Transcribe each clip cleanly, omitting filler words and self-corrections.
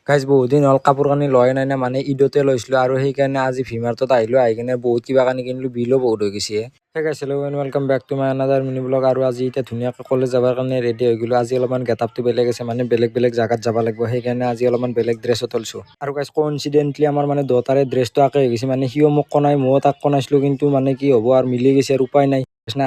Guys বহুত দিন হ'ল কাপোৰ কানি লোৱাই নাই না, মানে ঈদতে লৈছিলোঁ আৰু সেইকাৰণে আজি ভিমাৰ্টত আহিলোঁ। আহি কিনে বহুত কিবা কানি কিনিলোঁ, বিলো বহুত হৈ গৈছে। সেই guys hello' and welcome back to my another mini vlog. আৰু আজি এতিয়া ধুনীয়াকৈ কলেজ যাবৰ কাৰণে ৰেডি হৈ গ'লোঁ। আজি অলপমান গেটআপটো বেলেগ আছে, মানে বেলেগ বেলেগ জাগাত যাব লাগিব, সেইকাৰণে আজি অলপমান বেলেগ ড্ৰেছত লৈছোঁ। আৰু গাইজ কইনচিডেণ্টলি আমাৰ মানে দুটাৰে ড্ৰেছটো একে হৈ গৈছে, মানে সিও মোক কনাই ময়ো তাক কনাইছিলোঁ, কিন্তু মানে কি হ'ব আৰু মিলি গৈছে আৰু উপায় নাই।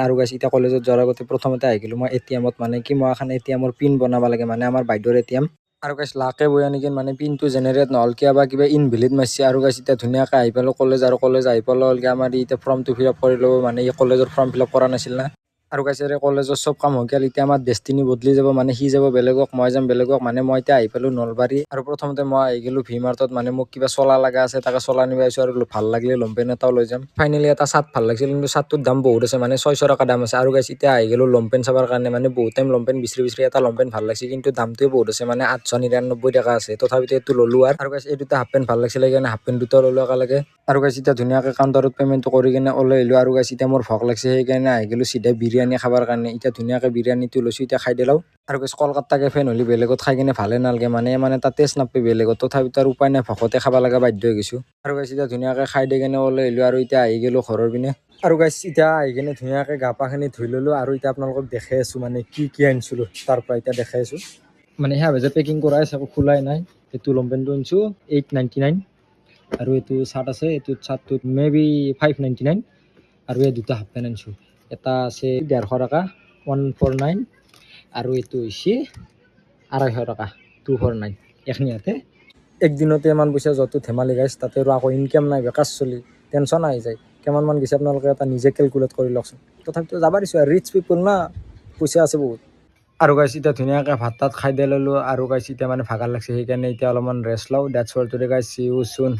আৰু গাইজ এতিয়া কলেজত যোৱাৰ আগতে প্ৰথমতে আহি গ'লোঁ মই এটিএমত, মানে কি মই এখন এটিএমৰ পিন বনাব লাগে, মানে আমাৰ বাইদেউৰ এটিএম। আৰু গাইজ লাকে বৈ আনি কিনে মানে পিনটো জেনেৰেট নহ'ল, কিবা ইনভেলিড মাৰিছে। আৰু গাইজ এতিয়া ধুনীয়াকৈ আহি পালোঁ কলেজ, আৰু কলেজ আহি পালে আমাৰ এতিয়া ফৰ্মটো ফিল আপ কৰি ল'ব, মানে এই কলেজৰ ফৰ্ম ফিল আপ কৰা নাছিল না। আৰু গাইজ কলেজৰ চব কাম হৈ গ'ল, এতিয়া আমাৰ ডেষ্টিনি বদলি যাব, মানে সি যাব বেলেগক, মই যাম বেলেগক। মানে মই এতিয়া আহি পালোঁ নলবাৰী, আৰু প্ৰথমতে মই আহি গ'লোঁ ভিমাৰ্টত, মানে মোক কিবা চলা লগা আছে, তাকে চলা নিব আহিছোঁ। আৰু ভাল লাগিলে লমপেন এটাও লৈ যাম। ফাইনেলি এটা চাৰ্ট ভাল লাগিছিল, কিন্তু চাৰ্টটোৰ দাম বহুত আছে, মানে 600 টকা দাম আছে। আৰু গাইজ এতিয়া আহি গ'লোঁ লমপেন চাবৰ কাৰণে, মানে বহুত টাইম লমপেন বিচাৰি এটা লমপেন ভাল লাগিছে, কিন্তু দামটোৱে বহুত আছে, মানে 899 টকা আছে। তথাপিতো এইটো ল'লোঁ। আৰু গাইজ এই দুটা হাফ পেণ্ট ভাল লাগিছিলে, সেইকাৰণে হাফ পেণ্ট দুটা ল'লোঁ একেলগে। আৰু গাইজ এতিয়া ধুনীয়াকৈ কাউণ্টাৰত পে'মেণ্টটো কৰি কিনে ওলাই আহিলোঁ। আৰু গাইজ এতিয়া মোৰ ভোক লাগিছে, সেইকাৰণে আহি গ'লোঁ চিধা বিৰিয়ানী খাবৰ কাৰণে। এতিয়া ধুনীয়াকৈ বিৰিয়ানীটো লৈছোঁ, এতিয়া খাই দিলোঁ। আৰু গাইজ কলকাতা কেফে নহ'লে বেলেগত খাই কিনে ভালে নালাগে, মানে তাত টেষ্ট নাপায় বেলেগত। তথাপিতো আৰু উপায় নাই, ভকতে খাব লগা বাধ্য হৈ গৈছোঁ। আৰু গাইজ এতিয়া ধুনীয়াকৈ খাই দি কিনে ওলাই আহিলোঁ, আৰু এতিয়া আহি গ'লোঁ ঘৰৰ পিনে। আৰু গাইজ এতিয়া আহি কিনে ধুনীয়াকৈ গা পাখিনি ধুই ল'লোঁ, আৰু এতিয়া আপোনালোকক দেখাই আছোঁ মানে কি আনিছিলোঁ তাৰ পৰা। এতিয়া দেখাই আছোঁ, মানে সেয়া যে পেকিং কৰাই আছে, একো খোলাই নাই। এইটো লমপেনটো আনিছোঁ 899, আৰু এইটো চাৰ্ট আছে, এইটো চাৰ্টটোত মেবি 599। আৰু এই দুটা হাফ পেণ্ট আনিছোঁ, এটা আছে 150 টকা 149, আৰু এইটো হৈছে 250 টকা 249। এইখিনিতে একদিনতে ইমান পইচা য'ত ধেমালি গাইজ, তাতে আৰু আকৌ ইনকাম নাই, বেকাৰ চলি টেনশ্যন আহি যায়। কিমানমান গৈছে আপোনালোকে এটা নিজে কেলকুলেট কৰি লওকচোন। তথাপিতো যাব দিছোঁ, আৰু ৰিচ পিপল না, পইচা আছে বহুত। আৰু গাইজ এতিয়া ধুনীয়াকৈ ভাত তাত খাই দি ল'লোঁ। আৰু গাইজ এতিয়া মানে ভাগৰ লাগিছে, সেইকাৰণে এতিয়া অলপমান ৰেষ্ট লওঁ। That's all today guys, C you soon.